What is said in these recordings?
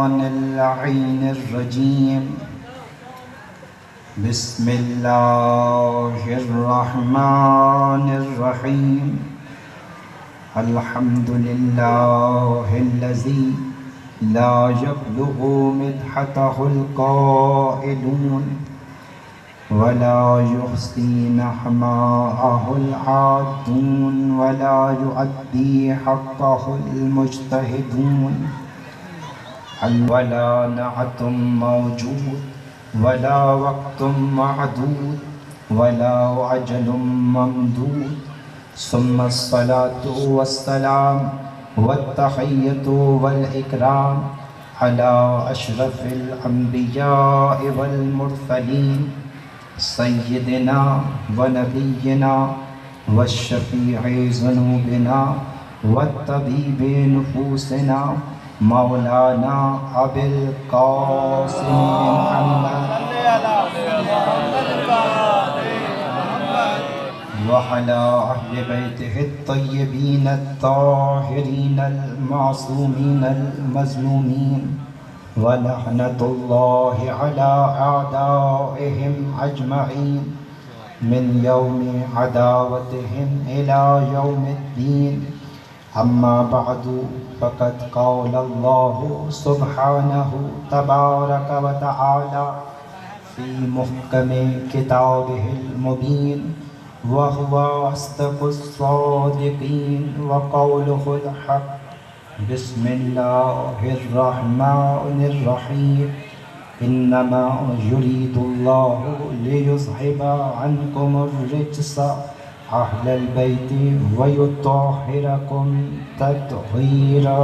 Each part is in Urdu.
الشيطان اللعين الرجيم. بسم الله الرحمن الرحيم. الحمد لله الذي لا يبلغ مدحته القائلون ولا يحصي نعماءه العادون ولا يؤدي حقه المجتهدون. ولا نعت موجود ولا وقت معدود ولا أجل ممدود. ثم الصلاة والسلام والتحية والإكرام على أشرف الأنبياء والمرسلين سيدنا ونبينا والشفيع ذنوبنا والطبيب نفوسنا مولانا أبي القاسم محمد وعلى أهل بيته الطيبين الطاهرين المعصومين المظلومين ولعنة الله على أعدائهم أجمعين من يوم عداوتهم إلى يوم الدين. أما بعد فقد قال الله سبحانه تبارك وتعالى في محكم كتابه المبين وهو أصدق الصادقين وقوله الحق. بسم الله الرحمن الرحيم. إنما يريد الله ليذهب عنكم الرجس أهل البيت ويطهركم تطهيرا.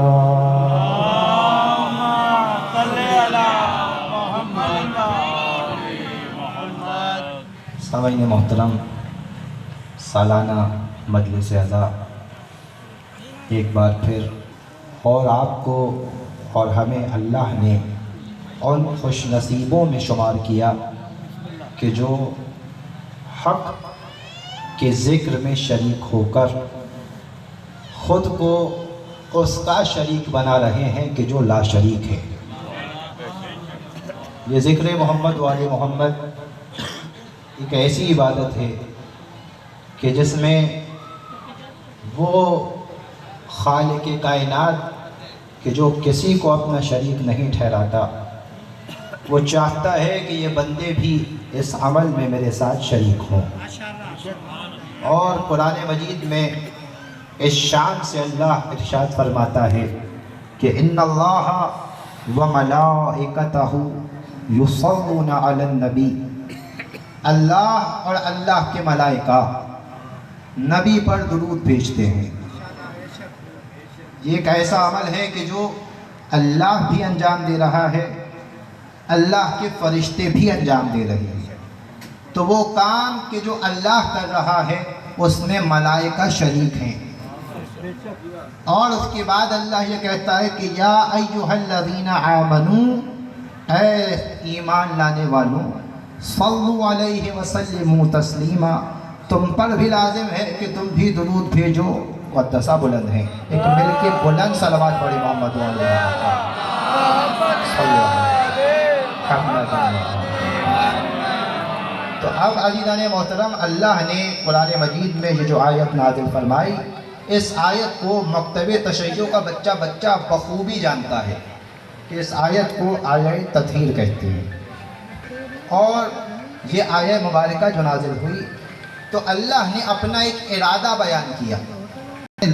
سامعین محترم، سالانہ مجلس عزا ایک بار پھر اور آپ کو اور ہمیں اللہ نے ان خوش نصیبوں میں شمار کیا کہ جو حق کے ذکر میں شریک ہو کر خود کو اس کا شریک بنا رہے ہیں کہ جو لا شریک ہے. یہ ذکر محمد وآل محمد ایک ایسی عبادت ہے کہ جس میں وہ خالق کائنات کہ جو کسی کو اپنا شریک نہیں ٹھہراتا، وہ چاہتا ہے کہ یہ بندے بھی اس عمل میں میرے ساتھ شریک ہوں. اور قرآن مجید میں اس شان سے اللہ ارشاد فرماتا ہے کہ ان اللہ وملائکتہ یصلون علی النبی. اللہ اور اللہ کے ملائکہ نبی پر درود بھیجتے ہیں. یہ ایک ایسا عمل ہے کہ جو اللہ بھی انجام دے رہا ہے، اللہ کے فرشتے بھی انجام دے رہے ہیں. تو وہ کام کہ جو اللہ کر رہا ہے اس میں ملائکہ شریک ہیں. اور اس کے بعد اللہ یہ کہتا ہے کہ یا ایھا الذین آمنوا، اے ایمان لانے والوں، صلوا علیہ وسلموا تسلیما، تم پر بھی لازم ہے کہ تم بھی درود بھیجو. قدسہ بلند ہے، ایک مل کے بلند صلوات پڑھی محمد صلی اللہ علیہ وسلم. تو اب عزیزان محترم، اللہ نے قرآن مجید میں یہ جو آیت نازل فرمائی، اس آیت کو مکتب تشیع کا بچہ بخوبی جانتا ہے کہ اس آیت کو آیہ تطہیر کہتے ہیں. اور یہ آیہ مبارکہ جو نازل ہوئی تو اللہ نے اپنا ایک ارادہ بیان کیا.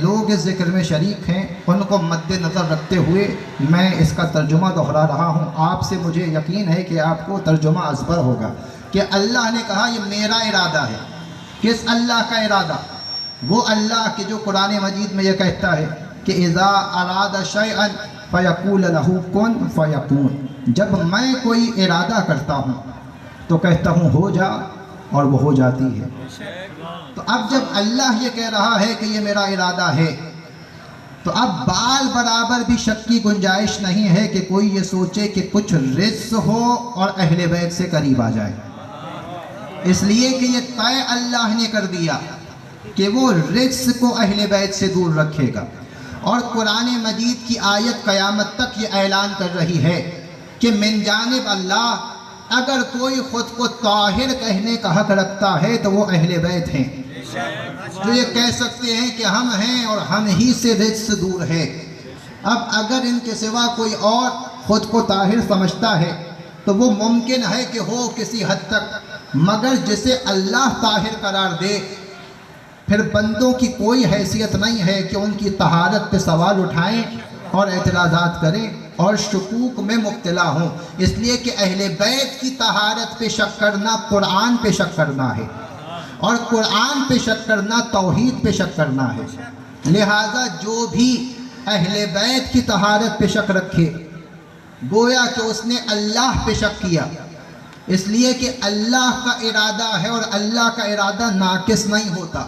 لوگ اس ذکر میں شریک ہیں، ان کو مد نظر رکھتے ہوئے میں اس کا ترجمہ دہرا رہا ہوں. آپ سے مجھے یقین ہے کہ آپ کو ترجمہ ازبر ہوگا کہ اللہ نے کہا یہ میرا ارادہ ہے. کس اللہ کا ارادہ؟ وہ اللہ کہ جو قرآن مجید میں یہ کہتا ہے کہ اذا اراد شیئا فیقول لہ کن فیکون. جب میں کوئی ارادہ کرتا ہوں تو کہتا ہوں ہو جا، اور وہ ہو جاتی ہے. تو اب جب اللہ یہ کہہ رہا ہے کہ یہ میرا ارادہ ہے تو اب بال برابر بھی شک کی گنجائش نہیں ہے کہ کوئی یہ سوچے کہ کچھ رزق ہو اور اہل بیت سے قریب آ جائے. اس لیے کہ یہ طے اللہ نے کر دیا کہ وہ رزق کو اہل بیت سے دور رکھے گا. اور قرآن مجید کی آیت قیامت تک یہ اعلان کر رہی ہے کہ من جانب اللہ اگر کوئی خود کو طاہر کہنے کا حق رکھتا ہے تو وہ اہل بیت ہیں، جو یہ کہہ سکتے ہیں کہ ہم ہیں اور ہم ہی سے رجس دور ہے۔ اب اگر ان کے سوا کوئی اور خود کو طاہر سمجھتا ہے تو وہ ممکن ہے کہ ہو کسی حد تک، مگر جسے اللہ طاہر قرار دے پھر بندوں کی کوئی حیثیت نہیں ہے کہ ان کی طہارت پہ سوال اٹھائیں اور اعتراضات کریں اور شکوک میں مبتلا ہوں، اس لیے کہ اہل بیت کی طہارت پہ شک کرنا قرآن پہ شک کرنا ہے، اور قرآن پہ شک کرنا توحید پہ شک کرنا ہے۔ لہٰذا جو بھی اہل بیت کی طہارت پہ شک رکھے گویا کہ اس نے اللہ پہ شک کیا، اس لیے کہ اللہ کا ارادہ ہے اور اللہ کا ارادہ ناقص نہیں ہوتا،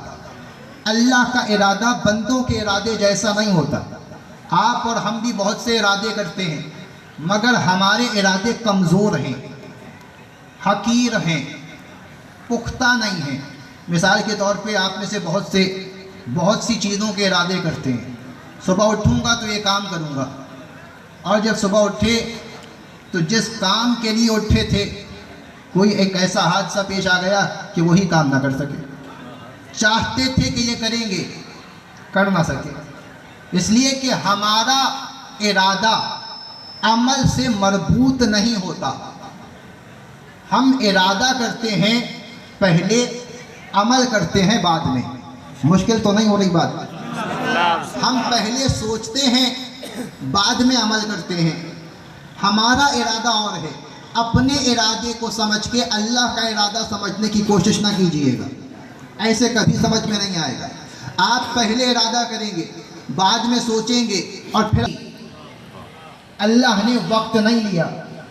اللہ کا ارادہ بندوں کے ارادے جیسا نہیں ہوتا۔ آپ اور ہم بھی بہت سے ارادے کرتے ہیں مگر ہمارے ارادے کمزور ہیں، حقیر ہیں، پختہ نہیں ہیں۔ مثال کے طور پہ آپ میں سے بہت سی چیزوں کے ارادے کرتے ہیں، صبح اٹھوں گا تو یہ کام کروں گا، اور جب صبح اٹھے تو جس کام کے لیے اٹھے تھے کوئی ایک ایسا حادثہ پیش آ گیا کہ وہی کام نہ کر سکے، چاہتے تھے کہ یہ کریں گے کر نہ سکے، اس لیے کہ ہمارا ارادہ عمل سے مربوط نہیں ہوتا۔ ہم ارادہ کرتے ہیں پہلے، عمل کرتے ہیں بعد میں۔ مشکل تو نہیں ہو رہی بات؟ ہم پہلے سوچتے ہیں بعد میں عمل کرتے ہیں۔ ہمارا ارادہ اور ہے، اپنے ارادے کو سمجھ کے اللہ کا ارادہ سمجھنے کی کوشش نہ کیجیے گا، ایسے کبھی سمجھ میں نہیں آئے گا۔ آپ پہلے ارادہ کریں گے، بعد میں سوچیں گے، اور پھر اللہ نے وقت نہیں لیا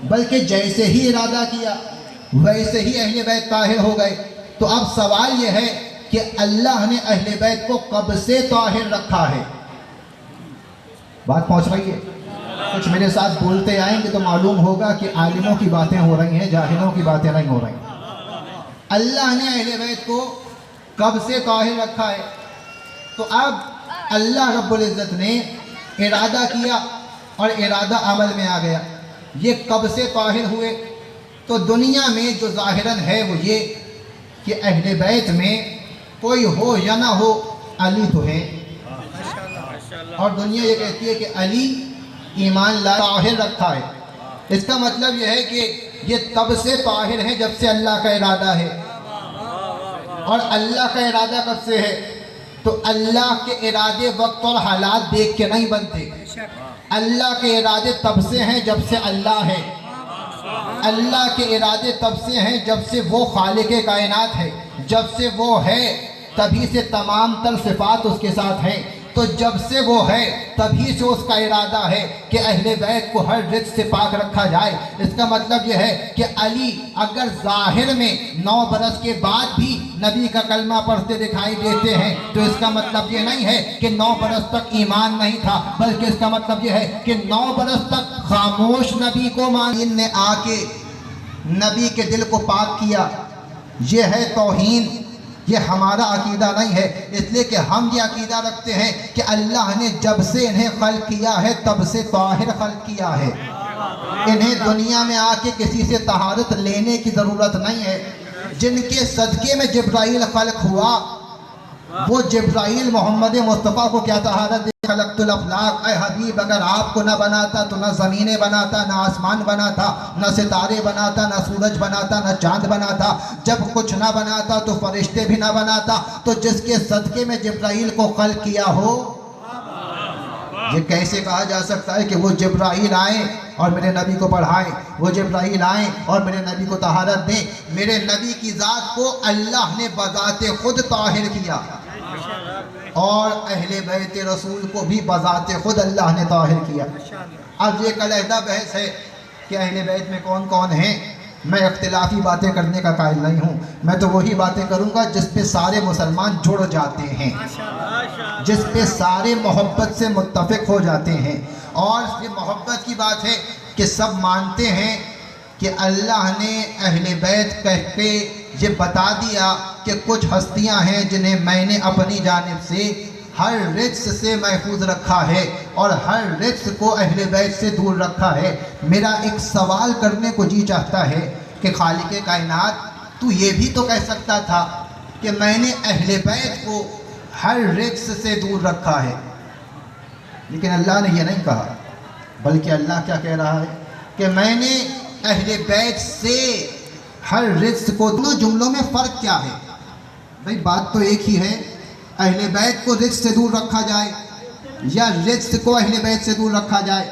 بلکہ جیسے ہی ارادہ کیا ویسے ہی اہل بیت طاہر ہو گئے۔ تو اب سوال یہ ہے کہ اللہ نے اہل بیت کو کب سے طاہر رکھا ہے؟ بات پہنچ رہی ہے؟ کچھ میرے ساتھ بولتے آئیں گے تو معلوم ہوگا کہ عالموں کی باتیں ہو رہی ہیں، جاہلوں کی باتیں نہیں ہو رہی۔ اللہ نے اہل بیت کو کب سے طاہر رکھا ہے؟ تو اب اللہ رب العزت نے ارادہ کیا اور ارادہ عمل میں آ گیا۔ یہ کب سے طاہر ہوئے؟ تو دنیا میں جو ظاہراً ہے وہ یہ کہ اہل بیت میں کوئی ہو یا نہ ہو علی تو ہے، اور دنیا یہ کہتی ہے کہ علی ایمان لا طاہر رکھا ہے۔ اس کا مطلب یہ ہے کہ یہ تب سے طاہر ہے جب سے اللہ کا ارادہ ہے، اور اللہ کا ارادہ کب سے ہے؟ تو اللہ کے ارادے وقت اور حالات دیکھ کے نہیں بنتے، اللہ کے ارادے تب سے ہیں جب سے اللہ ہے، اللہ کے ارادے تب سے ہیں جب سے وہ خالق کائنات ہے، جب سے وہ ہے تبھی سے تمام تر صفات اس کے ساتھ ہیں۔ تو جب سے وہ ہے تبھی سے اس کا ارادہ ہے کہ اہل بیت کو ہر رجس سے پاک رکھا جائے۔ اس کا مطلب یہ ہے کہ علی اگر ظاہر میں 9 برس کے بعد بھی نبی کا کلمہ پڑھتے دکھائی دیتے ہیں تو اس کا مطلب یہ نہیں ہے کہ 9 برس تک ایمان نہیں تھا، بلکہ اس کا مطلب یہ ہے کہ 9 برس تک خاموش نبی کو ان نے آ کے نبی کے دل کو پاک کیا۔ یہ ہے توہین، یہ ہمارا عقیدہ نہیں ہے، اس لیے کہ ہم یہ عقیدہ رکھتے ہیں کہ اللہ نے جب سے انہیں خلق کیا ہے تب سے طاہر خلق کیا ہے، انہیں دنیا میں آ کے کسی سے طہارت لینے کی ضرورت نہیں ہے۔ جن کے صدقے میں جبرائیل خلق ہوا وہ جبرائیل محمد مصطفیٰ کو کیا طہارت دے؟ خلقت الافلاق، اے حبیب اگر آپ کو نہ بناتا تو نہ زمینیں بناتا، نہ آسمان بناتا، نہ ستارے بناتا، نہ سورج بناتا، نہ چاند بناتا، جب کچھ نہ بناتا تو فرشتے بھی نہ بناتا۔ تو جس کے صدقے میں جبرائیل کو خلق کیا ہو، یہ کیسے کہا جا سکتا ہے کہ وہ جبرائیل آئیں اور میرے نبی کو پڑھائیں، وہ جبرائیل آئیں اور میرے نبی کو طہارت دیں؟ میرے نبی کی ذات کو اللہ نے بذات خود طاہر کیا، اور اہل بیت رسول کو بھی بذات خود اللہ نے طاہر کیا۔ اب یہ ایک علیحدہ بحث ہے کہ اہل بیت میں کون کون ہیں۔ میں اختلافی باتیں کرنے کا قائل نہیں ہوں، میں تو وہی باتیں کروں گا جس پہ سارے مسلمان جڑ جاتے ہیں، جس پہ سارے محبت سے متفق ہو جاتے ہیں۔ اور یہ محبت کی بات ہے کہ سب مانتے ہیں کہ اللہ نے اہل بیت کہہ کے یہ بتا دیا کہ کچھ ہستیاں ہیں جنہیں میں نے اپنی جانب سے ہر رجس سے محفوظ رکھا ہے اور ہر رجس کو اہل بیت سے دور رکھا ہے۔ میرا ایک سوال کرنے کو جی چاہتا ہے کہ خالق کائنات تو یہ بھی تو کہہ سکتا تھا کہ میں نے اہل بیت کو ہر رجس سے دور رکھا ہے، لیکن اللہ نے یہ نہیں کہا، بلکہ اللہ کیا کہہ رہا ہے کہ میں نے اہل بیت سے ہر رجس کو۔ دونوں جملوں میں فرق کیا ہے؟ بھئی بات تو ایک ہی ہے، اہل بیت کو رجس سے دور رکھا جائے یا رجس کو اہل بیت سے دور رکھا جائے،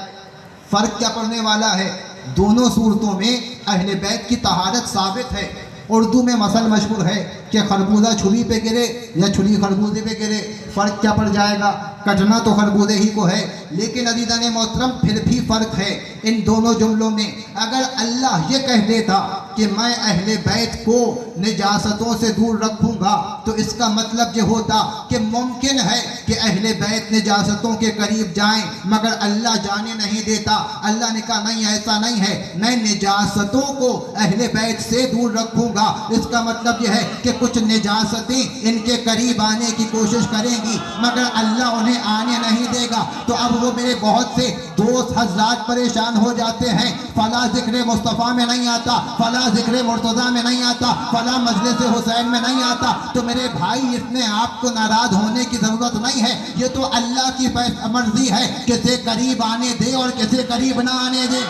فرق کیا پڑنے والا ہے؟ دونوں صورتوں میں اہل بیت کی طہارت ثابت ہے۔ اردو میں مثل مشہور ہے کہ خربوزہ چھری پہ گرے یا چھری خربوزے پہ گرے، فرق کیا پڑ جائے گا؟ کٹنا تو خربوزے ہی کو ہے، لیکن عزیزان محترم پھر بھی فرق ہے ان دونوں جملوں میں۔ اگر اللہ یہ کہہ دیتا کہ میں اہل بیت کو نجاستوں سے دور رکھوں گا تو اس کا مطلب یہ ہوتا کہ ممکن ہے کہ اہل بیت نجاستوں کے قریب جائیں، مگر اللہ جانے نہیں دیتا۔ اللہ نے کہا نہیں، ایسا نہیں ہے، میں نجاستوں کو اہل بیت سے دور رکھوں گا۔ اس کا مطلب یہ ہے کہ کچھ نجاستیں ان کے قریب آنے کی کوشش کریں گی مگر اللہ انہیں آنے نہیں دے گا۔ تو اب وہ میرے بہت سے دوست حضرات پریشان ہو جاتے ہیں، فلاں ذکر مصطفیٰ میں نہیں آتا، فلاں ذکر مرتضیٰ میں نہیں آتا، فلاں مجلس حسین میں نہیں آتا۔ تو میرے بھائی اس میں آپ کو ناراض ہونے کی ضرورت نہیں ہے، یہ تو اللہ کی مرضی ہے، کسے قریب آنے دے اور کسے قریب نہ آنے دے۔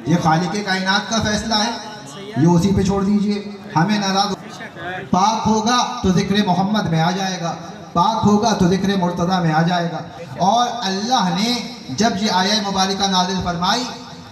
یہ خالق کائنات کا فیصلہ ہے، یہ اسی پہ چھوڑ دیجئے، ہمیں ناراض۔ پاک ہوگا تو ذکر محمد میں آ جائے گا، پاک ہوگا تو ذکر مرتضیٰ میں آ جائے گا۔ اور اللہ نے جب یہ آیہ مبارکہ نازل فرمائی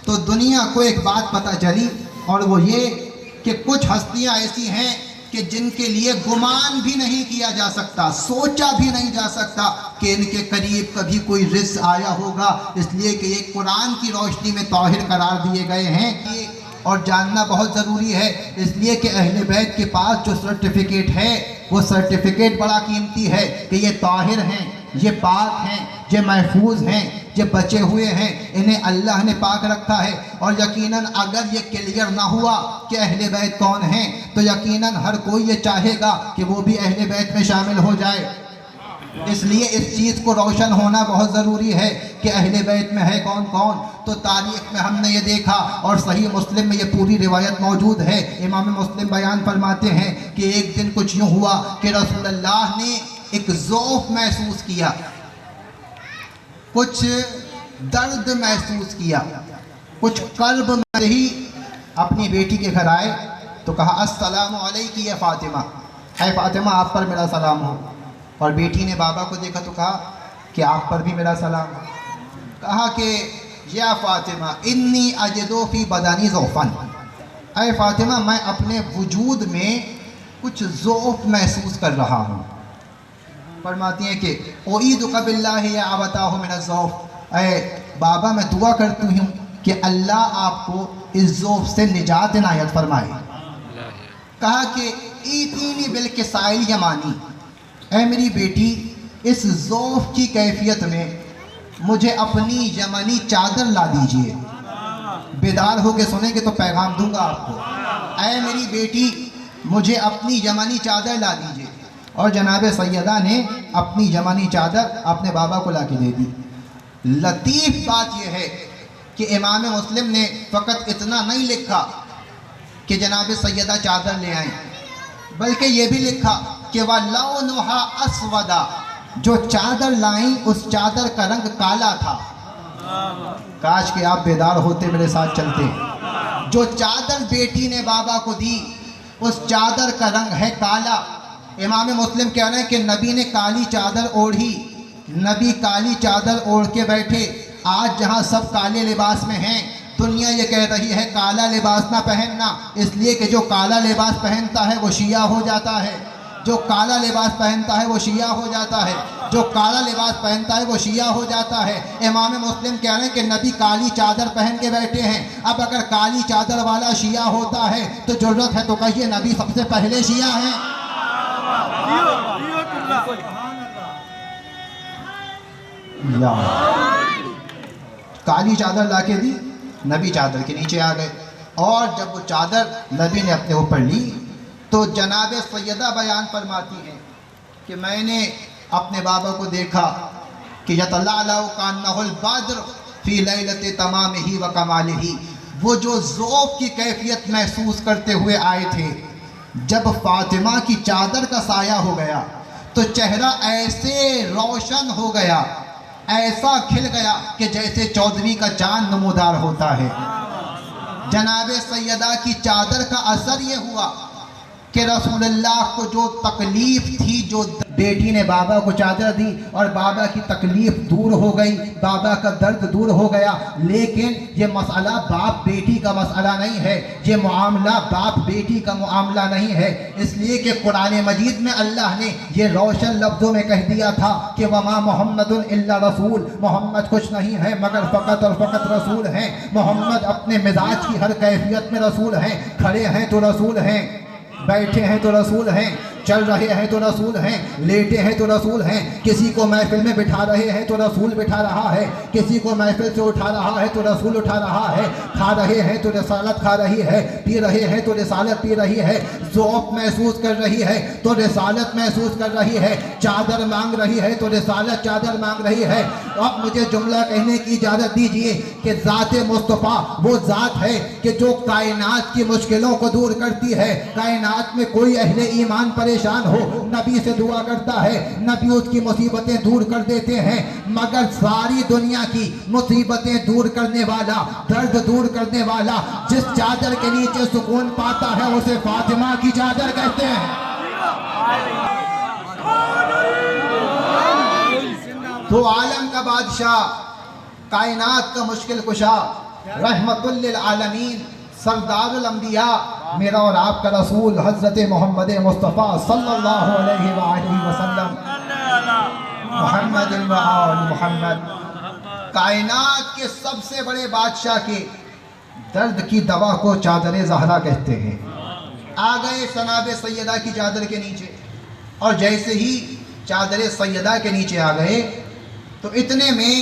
تو دنیا کو ایک بات پتہ چلی، اور وہ یہ کہ کچھ ہستیاں ایسی ہیں کہ جن کے لیے گمان بھی نہیں کیا جا سکتا، سوچا بھی نہیں جا سکتا کہ ان کے قریب کبھی کوئی رزق آیا ہوگا، اس لیے کہ یہ قرآن کی روشنی میں طاہر قرار دیے گئے ہیں۔ اور جاننا بہت ضروری ہے، اس لیے کہ اہل بیت کے پاس جو سرٹیفکیٹ ہے وہ سرٹیفکیٹ بڑا قیمتی ہے کہ یہ طاہر ہیں، یہ پاک ہیں، یہ محفوظ ہیں، یہ بچے ہوئے ہیں، انہیں اللہ نے پاک رکھا ہے۔ اور یقیناً اگر یہ کلیئر نہ ہوا کہ اہل بیت کون ہیں تو یقیناً ہر کوئی یہ چاہے گا کہ وہ بھی اہل بیت میں شامل ہو جائے۔ اس لیے اس چیز کو روشن ہونا بہت ضروری ہے کہ اہل بیت میں ہے کون کون۔ تو تاریخ میں ہم نے یہ دیکھا، اور صحیح مسلم میں یہ پوری روایت موجود ہے، امام مسلم بیان فرماتے ہیں کہ ایک دن کچھ یوں ہوا کہ رسول اللہ نے ایک ذوف محسوس کیا، کچھ درد محسوس کیا، کچھ قلب میں ہی اپنی بیٹی کے گھر آئے تو کہا السلام علیک یا فاطمہ، اے فاطمہ آپ پر میرا سلام ہو۔ اور بیٹی نے بابا کو دیکھا تو کہا کہ آپ پر بھی میرا سلام ہو۔ کہا کہ یا فاطمہ انی اجدو فی بدنی ضعفاً، اے فاطمہ میں اپنے وجود میں کچھ ضعف محسوس کر رہا ہوں۔ فرماتی ہیں کہ اعیذک باللہ یا ابتاہ من الضعف، اے بابا میں دعا کرتی ہوں کہ اللہ آپ کو اس ضعف سے نجات عنایت فرمائے۔ کہا کہ ایتینی بالکسائل یمانی، اے میری بیٹی اس ضعف کی کیفیت میں مجھے اپنی یمنی چادر لا دیجئے۔ بیدار ہو کے سنیں گے تو پیغام دوں گا آپ کو۔ اے میری بیٹی مجھے اپنی یمنی چادر لا دیجئے۔ اور جناب سیدہ نے اپنی یمنی چادر اپنے بابا کو لا کے دے دی۔ لطیف بات یہ ہے کہ امام مسلم نے فقط اتنا نہیں لکھا کہ جناب سیدہ چادر لے آئیں، بلکہ یہ بھی لکھا کہ وَلَوْنُهَا أَسْوَدَ، جو چادر لائیں اس چادر کا رنگ کالا تھا۔ کاش کہ آپ بیدار ہوتے میرے ساتھ چلتے۔ جو چادر بیٹی نے بابا کو دی اس چادر کا رنگ ہے کالا۔ امام مسلم کہہ رہے ہیں کہ نبی نے کالی چادر اوڑھی، نبی کالی چادر اوڑھ کے بیٹھے۔ آج جہاں سب کالے لباس میں ہیں، دنیا یہ کہہ رہی ہے کالا لباس نہ پہننا، اس لیے کہ جو کالا لباس پہنتا ہے وہ شیعہ ہو جاتا ہے، جو کالا لباس پہنتا ہے وہ شیعہ ہو جاتا ہے، جو کالا لباس پہنتا ہے وہ شیعہ ہو جاتا ہے۔ امام مسلم کہہ رہے ہیں کہ نبی کالی چادر پہن کے بیٹھے ہیں۔ اب اگر کالی چادر والا شیعہ ہوتا ہے تو ضرورت ہے تو کہیے نبی سب سے پہلے شیعہ ہیں۔ کالی چادر لا کے دی، نبی چادر کے نیچے آ گئے، اور جب وہ چادر نبی نے اپنے اوپر لی تو جناب سیدہ بیان فرماتی ہیں کہ میں نے اپنے بابا کو دیکھا کہ یتلالع کانہ البدر فی لیلۃ تمامہ و کمالہ، وہ جو ذوق کی کیفیت محسوس کرتے ہوئے آئے تھے، جب فاطمہ کی چادر کا سایہ ہو گیا تو چہرہ ایسے روشن ہو گیا، ایسا کھل گیا کہ جیسے 14ویں کا چاند نمودار ہوتا ہے۔ جناب سیدہ کی چادر کا اثر یہ ہوا کہ رسول اللہ کو جو تکلیف تھی، جو بیٹی نے بابا کو چادر دی اور بابا کی تکلیف دور ہو گئی، بابا کا درد دور ہو گیا۔ لیکن یہ مسئلہ باپ بیٹی کا مسئلہ نہیں ہے، یہ معاملہ باپ بیٹی کا معاملہ نہیں ہے، اس لیے کہ قرآن مجید میں اللہ نے یہ روشن لفظوں میں کہہ دیا تھا کہ وما محمد الا رسول، محمد کچھ نہیں ہے مگر فقط اور فقط رسول ہیں۔ محمد اپنے مزاج کی ہر کیفیت میں رسول ہیں، کھڑے ہیں تو رسول ہیں، بیٹھے ہیں تو رسول ہیں، چل رہے ہیں تو رسول ہیں، لیٹے ہیں تو رسول ہیں، کسی کو محفل میں بٹھا رہے ہیں تو رسول بٹھا رہا ہے، کسی کو محفل سے اٹھا رہا ہے تو رسول اٹھا رہا ہے، کھا رہے ہیں تو رسالت کھا رہی ہے، پی رہے ہیں تو رسالت پی رہی ہے، ذوق محسوس کر رہی ہے تو رسالت محسوس کر رہی ہے، چادر مانگ رہی ہے تو رسالت چادر مانگ رہی ہے۔ اب مجھے جملہ کہنے کی اجازت دیجئے کہ ذات مصطفیٰ وہ ذات ہے کہ جو کائنات کی مشکلوں کو دور کرتی ہے۔ کائنات میں کوئی اہل ایمان پریشان ہو، نبی سے دعا کرتا ہے، نبی اس کی مصیبتیں دور کر دیتے ہیں، مگر ساری دنیا کی مصیبتیں دور کرنے والا، درد دور کرنے والا، جس چادر کے نیچے سکون پاتا ہے اسے فاطمہ کی چادر کہتے ہیں۔ تو عالم کا بادشاہ، کائنات کا مشکل کشا، رحمت للعالمین، سردار الانبیاء، میرا اور آپ کا رسول حضرت محمد مصطفیٰ صلی اللہ علیہ وآلہ وسلم، محمد وآل محمد، کائنات کے سب سے بڑے بادشاہ کے درد کی دوا کو چادر زہرا کہتے ہیں۔ آ گئے جناب سیدہ کی چادر کے نیچے، اور جیسے ہی چادر سیدہ کے نیچے آ گئے تو اتنے میں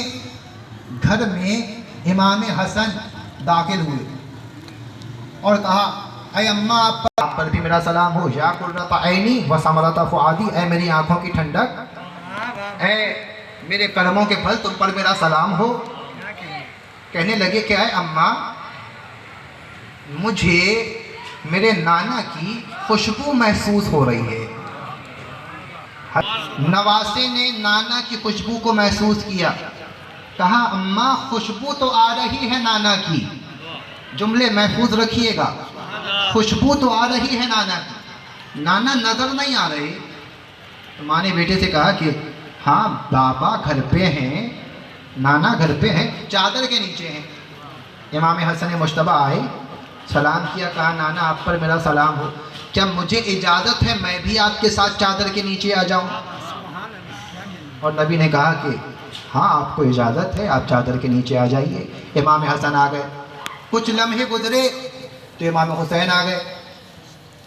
گھر میں امام حسن داخل ہوئے اور کہا اے اماں آپ پر بھی میرا سلام ہو، یا قرۃ عینی و ثمرۃ فؤادی، اے میری آنکھوں کی ٹھنڈک، اے میرے کرموں کے پھل، تم پر میرا سلام ہو۔ کہنے لگے کہ اے اماں مجھے میرے نانا کی خوشبو محسوس ہو رہی ہے۔ نواسے نے نانا کی خوشبو کو محسوس کیا، کہا اماں خوشبو تو آ رہی ہے نانا کی، جملے محفوظ رکھیے گا، خوشبو تو آ رہی ہے نانا کی، نانا نظر نہیں آ رہے۔ تو ماں نے بیٹے سے کہا کہ ہاں بابا گھر پہ ہیں، نانا گھر پہ ہیں، چادر کے نیچے ہیں۔ امام حسن مجتبی آئے، سلام کیا، کہا نانا آپ پر میرا سلام ہو، کیا مجھے اجازت ہے میں بھی آپ کے ساتھ چادر کے نیچے آ جاؤں؟ اور نبی نے کہا کہ ہاں آپ کو اجازت ہے، آپ چادر کے نیچے آ جائیے۔ امام حسن آ گئے، کچھ لمحے گزرے تو امام حسین آ گئے،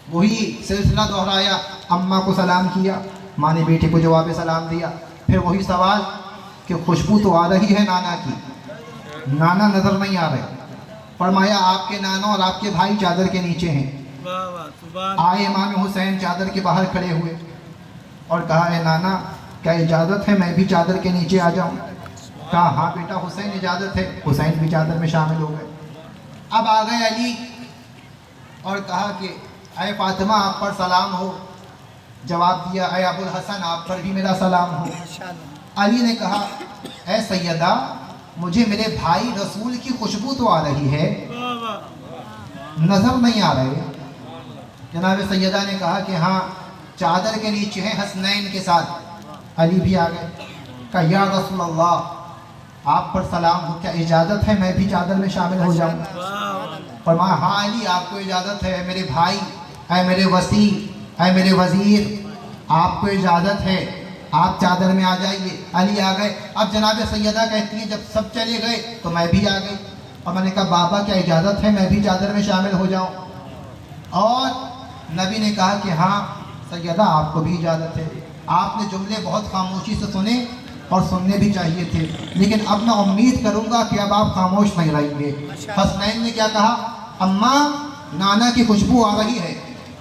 وہی سلسلہ دہرایا، اماں کو سلام کیا، ماں نے بیٹی کو جواب سلام دیا، پھر وہی سوال کہ خوشبو تو آ رہی ہے نانا کی، نانا نظر نہیں آ رہے۔ فرمایا آپ کے نانا اور آپ کے بھائی چادر کے نیچے ہیں۔ آئے امام حسین چادر کے باہر کھڑے ہوئے اور کہا اے نانا کیا اجازت ہے میں بھی چادر کے نیچے آ جاؤں؟ کہا ہاں بیٹا حسین اجازت ہے۔ حسین بھی چادر میں شامل ہو گئے۔ اب آ گئے علی اور کہا کہ اے فاطمہ آپ پر سلام ہو، جواب دیا اے ابو الحسن آپ پر بھی میرا سلام ہو۔ علی نے کہا اے سیدہ مجھے میرے بھائی رسول کی خوشبو تو آ رہی ہے، نظر نہیں آ رہے۔ جناب سیدہ نے کہا کہ ہاں چادر کے نیچے ہیں حسنین کے ساتھ۔ علی بھی آ گئے، کہا یا رسول اللہ آپ پر سلام ہو، کیا اجازت ہے میں بھی چادر میں شامل ہو جاؤں؟ فرمایا ہاں علی آپ کو اجازت ہے، اے میرے بھائی، اے میرے وسیع، اے میرے وزیر، آپ کو اجازت ہے، آپ چادر میں آ جائیے۔ علی آ گئے۔ اب جناب سیدہ کہتی ہیں جب سب چلے گئے تو میں بھی آ گئی، اور میں نے کہا بابا کیا اجازت ہے میں بھی چادر میں شامل ہو جاؤں؟ اور نبی نے کہا کہ ہاں سیدہ آپ کو بھی اجازت ہے۔ آپ نے جملے بہت خاموشی سے سنے اور سننے بھی چاہیے تھے، لیکن اب میں امید کروں گا کہ اب آپ خاموش نہیں رہیں گے۔ حسنین نے کیا کہا؟ اماں نانا کی خوشبو آ رہی ہے،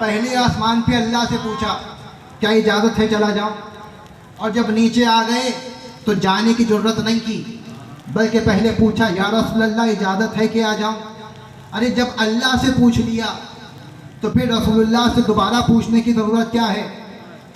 پہلے آسمان پہ اللہ سے پوچھا کیا اجازت ہے چلا جاؤں، اور جب نیچے آ گئے تو جانے کی ضرورت نہیں کی، بلکہ پہلے پوچھا یا رسول اللہ اجازت ہے کہ آ جاؤں۔ ارے جب اللہ سے پوچھ لیا تو پھر رسول اللہ سے دوبارہ پوچھنے کی ضرورت کیا ہے؟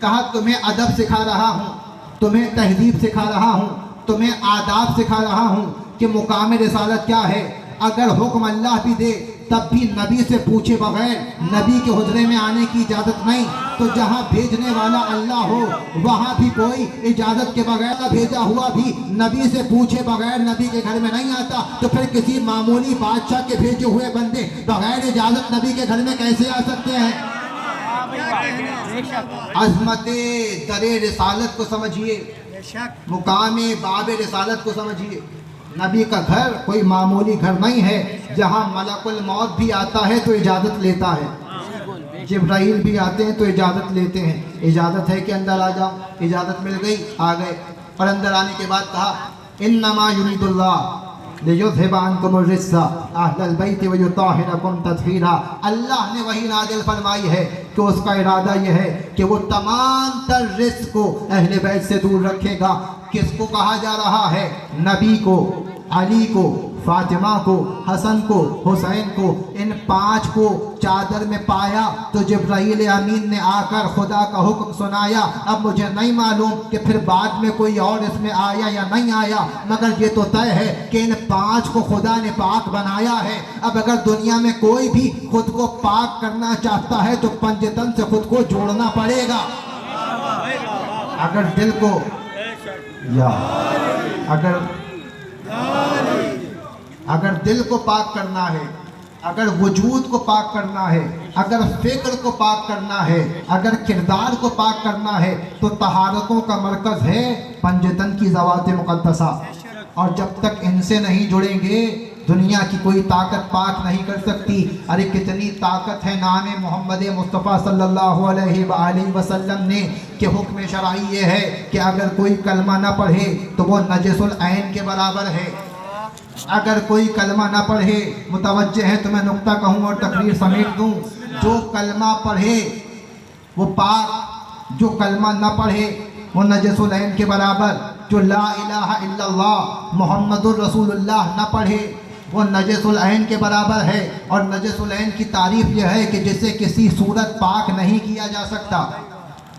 کہا تمہیں ادب سکھا رہا ہوں، تمہیں تہذیب سکھا رہا ہوں، تمہیں آداب سکھا رہا ہوں کہ مقام رسالت کیا ہے۔ اگر حکم اللہ بھی دے تب بھی نبی سے پوچھے بغیر نبی کے حجرے میں آنے کی اجازت نہیں۔ تو جہاں بھیجنے والا اللہ ہو وہاں بھی کوئی اجازت کے بغیر بھیجا ہوا بھی نبی سے پوچھے بغیر نبی کے گھر میں نہیں آتا، تو پھر کسی معمولی بادشاہ کے بھیجے ہوئے بندے بغیر اجازت نبی کے گھر میں کیسے آ سکتے ہیں؟ عظمت در رسالت کو سمجھیے، مقام باب رسالت کو سمجھیے۔ نبی کا گھر کوئی معمولی گھر نہیں ہے جہاں ملک الموت بھی آتا ہے تو اجازت لیتا ہے، جبرائیل بھی آتے ہیں تو اجازت لیتے ہیں۔ اجازت ہے کہ اندر آ جاؤ، اجازت مل گئی، آ گئے، اور اندر آنے کے بعد کہا انما یرید اللہ لیذھب عنکم الرجس اہل البیت ویطہرکم تطہیرا۔ اللہ نے وہی نازل فرمائی ہے کہ اس کا ارادہ یہ ہے کہ وہ تمام تر رجس کو اہل بیت سے دور رکھے گا۔ کس کو کہا جا رہا ہے؟ نبی کو، علی کو، فاطمہ کو، حسن کو، حسین کو، ان 5 کو چادر میں پایا تو جبرائیل امین نے آ کر خدا کا حکم سنایا۔ اب مجھے نہیں معلوم کہ پھر بعد میں کوئی اور اس میں آیا یا نہیں آیا، مگر یہ تو طے ہے کہ ان 5 کو خدا نے پاک بنایا ہے۔ اب اگر دنیا میں کوئی بھی خود کو پاک کرنا چاہتا ہے تو پنجتن سے خود کو جوڑنا پڑے گا۔ اگر دل کو اگر دل کو پاک کرنا ہے، اگر وجود کو پاک کرنا ہے، اگر فکر کو پاک کرنا ہے، اگر کردار کو پاک کرنا ہے تو طہارتوں کا مرکز ہے پنجتن کی ذوات مقدسہ، اور جب تک ان سے نہیں جڑیں گے دنیا کی کوئی طاقت پاک نہیں کر سکتی۔ ارے کتنی طاقت ہے نام محمد مصطفیٰ صلی اللہ علیہ وآلہ وسلم نے کہ حکم شرعی یہ ہے کہ اگر کوئی کلمہ نہ پڑھے تو وہ نجس العین کے برابر ہے۔ اگر کوئی کلمہ نہ پڑھے، متوجہ ہے تو میں نقطہ کہوں اور تقریر سمیٹ دوں، جو کلمہ پڑھے وہ پاک، جو کلمہ نہ پڑھے وہ نجس العین کے برابر۔ جو لا الہ الا اللہ محمد الرسول اللہ نہ پڑھے وہ نجس العین کے برابر ہے۔ اور نجس العین کی تعریف یہ ہے کہ جسے کسی صورت پاک نہیں کیا جا سکتا،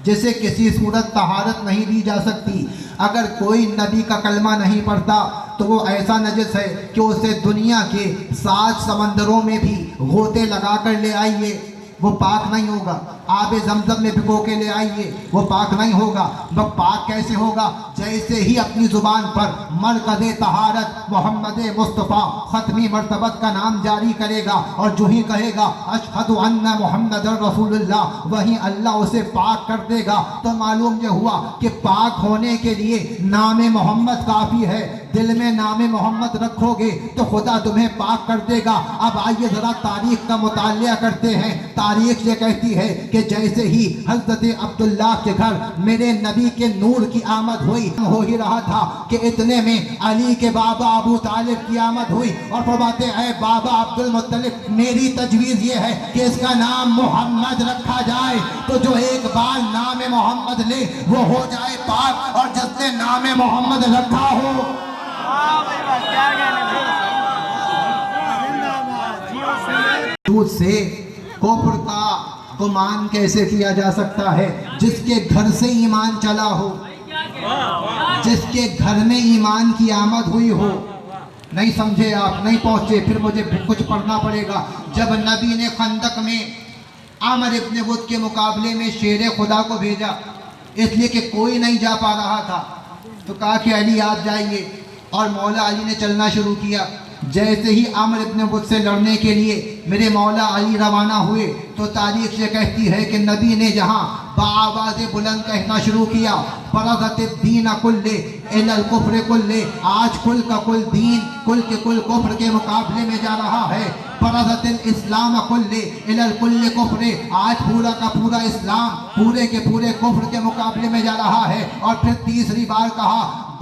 جسے کسی صورت طہارت نہیں دی جا سکتی۔ اگر کوئی نبی کا کلمہ نہیں پڑھتا تو وہ ایسا نجس ہے کہ اسے دنیا کے 7 سمندروں میں بھی غوطے لگا کر لے آئیے وہ پاک نہیں ہوگا، آب زمزم میں بھگو کے لے آئیے وہ پاک نہیں ہوگا۔ وہ پاک کیسے ہوگا؟ جیسے ہی اپنی زبان پر مرکز طہارت محمد مصطفیٰ ختمی مرتبت کا نام جاری کرے گا اور جو ہی کہے گا اشہد ان محمد رسول اللہ، وہیں اللہ اسے پاک کر دے گا۔ تو معلوم یہ ہوا کہ پاک ہونے کے لیے نام محمد کافی ہے۔ دل میں نام محمد رکھو گے تو خدا تمہیں پاک کر دے گا۔ اب آئیے ذرا تاریخ کا مطالعہ کرتے ہیں۔ تاریخ یہ کہتی ہے کہ جیسے ہی حضرت عبداللہ کے گھر میرے نبی کے نور کی آمد ہوئی، ہو ہی رہا تھا کہ اتنے میں علی کے بابا ابو طالب کی آمد ہوئی اور فرماتے اے بابا عبد المطلب، میری تجویز یہ ہے کہ اس کا نام محمد رکھا جائے۔ تو جو ایک بار نام محمد لے وہ ہو جائے پاک، اور جس نے نام محمد رکھا ہو سے کفر کا گمان کیسے کیا جا سکتا ہے؟ جس کے گھر سے ایمان چلا ہو، جس کے گھر میں ایمان کی آمد ہوئی ہو۔ نہیں سمجھے آپ، نہیں پہنچے، پھر مجھے کچھ پڑھنا پڑے گا۔ جب نبی نے خندق میں عامر ابن ود کے مقابلے میں شیر خدا کو بھیجا، اس لیے کہ کوئی نہیں جا پا رہا تھا، تو کہا کہ علی آپ جائیے، اور مولا علی نے چلنا شروع کیا۔ جیسے ہی عامر ابن ود سے لڑنے کے لیے میرے مولا علی روانہ ہوئے تو تاریخ یہ کہتی ہے کہ نبی نے جہاں بآواز بلند کہنا شروع کیا برزت الدین کلہ الی الکفر کلہ، آج کل کا کل دین کل کے کل کفر کے مقابلے میں جا رہا ہے۔ برزت الاسلام کلہ الی الکل کفر، آج پورا کا پورا اسلام پورے کے پورے کفر کے مقابلے میں جا رہا ہے۔ اور پھر تیسری بار کہا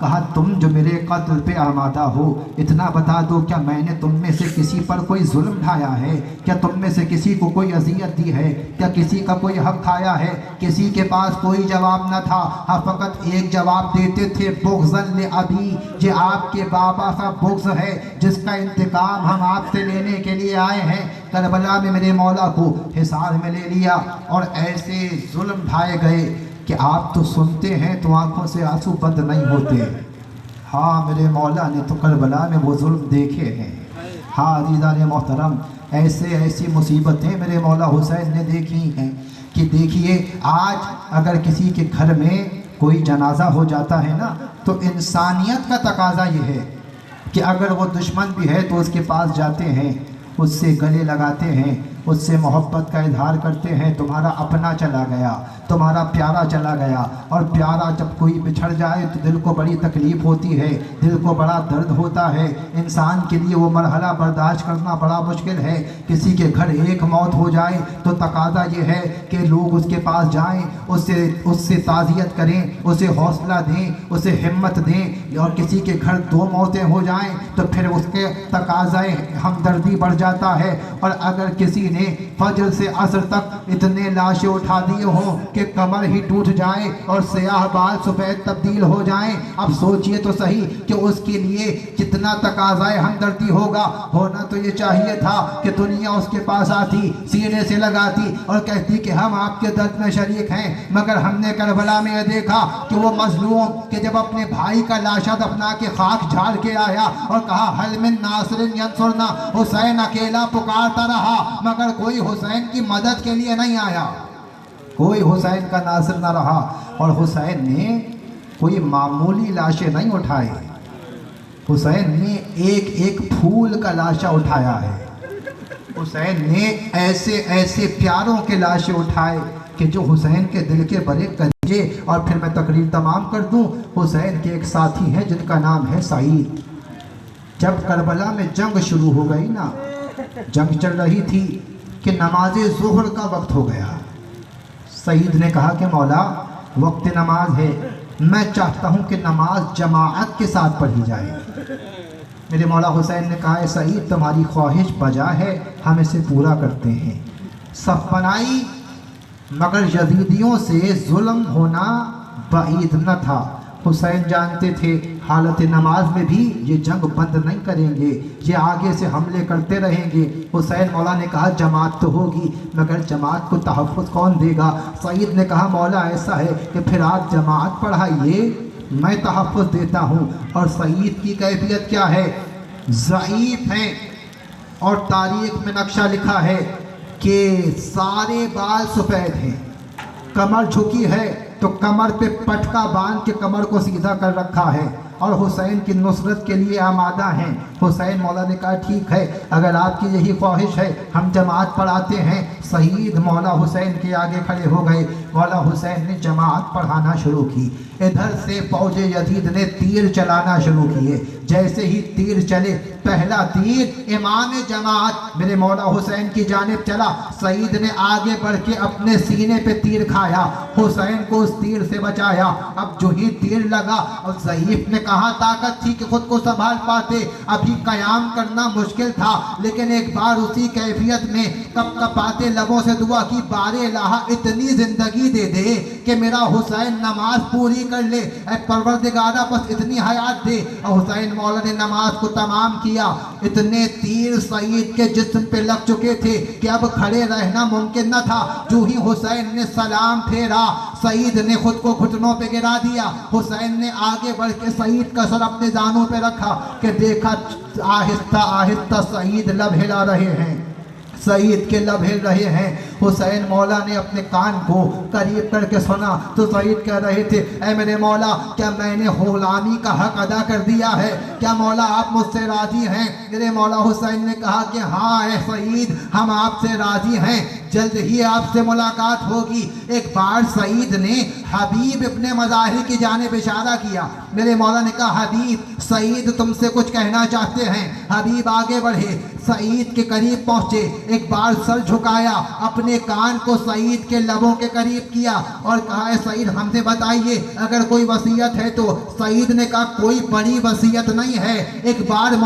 کہا تم جو میرے قتل پہ آمادہ ہو، اتنا بتا دو کیا میں نے تم میں سے کسی پر کوئی ظلم ڈھایا ہے؟ کیا تم میں سے کسی کو کوئی اذیت دی ہے؟ کیا کسی کا کوئی حق کھایا ہے؟ کسی کے پاس کوئی جواب نہ تھا، ہاں فقط ایک جواب دیتے تھے، بغضاً لأبی، یہ آپ کے بابا کا بغض ہے جس کا انتقام ہم آپ سے لینے کے لیے آئے ہیں۔ کربلا میں میرے مولا کو حصار میں لے لیا اور ایسے ظلم ڈھائے گئے کہ آپ تو سنتے ہیں تو آنکھوں سے آنسو بند نہیں ہوتے۔ ہاں میرے مولا نے تو کربلا میں وہ ظلم دیکھے ہیں۔ ہاں عزیزان محترم، ایسی مصیبتیں میرے مولا حسین نے دیکھی ہیں کہ دیکھیے آج اگر کسی کے گھر میں کوئی جنازہ ہو جاتا ہے نا تو انسانیت کا تقاضا یہ ہے کہ اگر وہ دشمن بھی ہے تو اس کے پاس جاتے ہیں، اس سے گلے لگاتے ہیں، اس سے محبت کا اظہار کرتے ہیں، تمہارا اپنا چلا گیا، تمہارا پیارا چلا گیا۔ اور پیارا جب کوئی بچھڑ جائے تو دل کو بڑی تکلیف ہوتی ہے، دل کو بڑا درد ہوتا ہے، انسان کے لیے وہ مرحلہ برداشت کرنا بڑا مشکل ہے۔ کسی کے گھر ایک موت ہو جائے تو تقاضا یہ ہے کہ لوگ اس کے پاس جائیں، اس سے تعزیت کریں، اسے حوصلہ دیں، اسے ہمت دیں۔ اور کسی کے گھر 2 موتیں ہو جائیں تو پھر اس کے تقاضائے ہمدردی بڑھ جاتا ہے۔ اور اگر کسی نے فجر سے عصر تک اتنے لاشیں اٹھا دیے ہوں کہ کمر ہی ٹوٹ جائے اور سیاہ بال سفید تبدیل ہو جائیں، اب سوچئے تو صحیح کہ اس کے لیے کتنا تقاضائے ہمدردی ہوگا۔ ہونا تو یہ چاہیے تھا کہ دنیا اس کے پاس آتی، سینے سے لگاتی اور کہتی کہ ہم آپ کے درد میں شریک ہیں، مگر ہم نے کربلا میں یہ دیکھا کہ وہ مظلوم کہ جب اپنے بھائی کا لاشا دفنا کے خاک جھاڑ کے آیا اور کہا حل من ناصر ینصرنا، حسین اکیلا پکارتا رہا مگر کوئی حسین کی مدد کے لیے نہیں آیا، کوئی حسین کا ناصر نہ رہا۔ اور حسین نے کوئی معمولی لاشیں نہیں اٹھائی، حسین نے ایک پھول کا لاشا اٹھایا ہے، حسین نے ایسے پیاروں کے لاشیں اٹھائے کہ جو حسین کے دل کے بڑے کلیجے۔ اور پھر میں تقریر تمام کر دوں۔ حسین کے ایک ساتھی ہیں جن کا نام ہے سعید۔ جب کربلا میں جنگ شروع ہو گئی نا، جنگ چل رہی تھی کہ نماز ظہر کا وقت ہو گیا، سعید نے کہا کہ مولا وقت نماز ہے، میں چاہتا ہوں کہ نماز جماعت کے ساتھ پڑھی جائے۔ میرے مولا حسین نے کہا اے سعید تمہاری خواہش بجا ہے، ہم اسے پورا کرتے ہیں۔ صف بنائی، مگر یزیدیوں سے ظلم ہونا بعید نہ تھا۔ حسین جانتے تھے حالت نماز میں بھی یہ جنگ بند نہیں کریں گے، یہ آگے سے حملے کرتے رہیں گے۔ حسین مولا نے کہا جماعت تو ہوگی مگر جماعت کو تحفظ کون دے گا؟ سعید نے کہا مولا ایسا ہے کہ پھر آپ جماعت پڑھائیے، میں تحفظ دیتا ہوں۔ اور سعید کی کیفیت کیا ہے؟ ضعیف ہیں اور تاریخ میں نقشہ لکھا ہے کہ سارے بال سفید ہیں، کمر جھکی ہے تو کمر پہ پٹکا باندھ کے کمر کو سیدھا کر رکھا ہے اور حسین کی نصرت کے لیے آمادہ ہیں۔ حسین مولا نے کہا ٹھیک ہے، اگر آپ کی یہی خواہش ہے ہم جماعت پڑھاتے ہیں۔ سعید مولا حسین کے آگے کھڑے ہو گئے، مولا حسین نے جماعت پڑھانا شروع کی۔ ادھر سے فوج یزید نے تیر چلانا شروع کیے، جیسے ہی تیر چلے پہلا تیر امام جماعت میرے مولا حسین کی جانب چلا، سعید نے آگے بڑھ کے اپنے سینے پہ تیر کھایا، حسین کو اس تیر سے بچایا۔ اب جو ہی تیر لگا اور ضعیف نے کہاں طاقت تھی کہ خود کو سنبھال پاتے، ابھی قیام کرنا مشکل تھا، لیکن ایک بار اسی کیفیت میں کپ کپاتے لبوں سے دعا کی بار الہ اتنی زندگی دے دے کہ میرا حسین نماز پوری کر لے، اے پروردگارہ بس اتنی حیات دے۔ اور حسین مولا نے نماز کو تمام کیا۔ اتنے تیر سعید کے جسم پہ لگ چکے تھے کہ اب کھڑے رہنا ممکن نہ تھا۔ جو ہی حسین نے سلام پھیرا، سعید نے خود کو گھٹنوں پہ گرا دیا۔ حسین نے آگے بڑھ کے سعید کا سر اپنے زانوں پہ رکھا کہ دیکھا آہستہ آہستہ سعید لب ہلا رہے ہیں، سعید کے لب ہل رہے ہیں۔ حسین مولا نے اپنے کان کو قریب کر کے سنا تو سعید کہہ رہے تھے اے میرے مولا کیا میں نے غلامی کا حق ادا کر دیا ہے؟ کیا مولا آپ مجھ سے راضی ہیں؟ میرے مولا حسین نے کہا کہ ہاں اے سعید ہم آپ سے راضی ہیں، جلد ہی آپ سے ملاقات ہوگی۔ ایک بار سعید نے حبیب ابن مظاہر کی جانب اشارہ کیا۔ میرے مولا نے کہا حبیب سعید تم سے کچھ کہنا چاہتے ہیں۔ حبیب آگے بڑھے، سعید کے قریب پہنچے، ایک بار سر جھکایا، اپنے کان کو سعید کے لبوں کے قریب کیا اور کہا اے سعید ہم سے بتائیے اگر کوئی وصیت ہے تو۔ سعید نے کہا کوئی بڑی وصیت نہیں ہے۔ ایک بار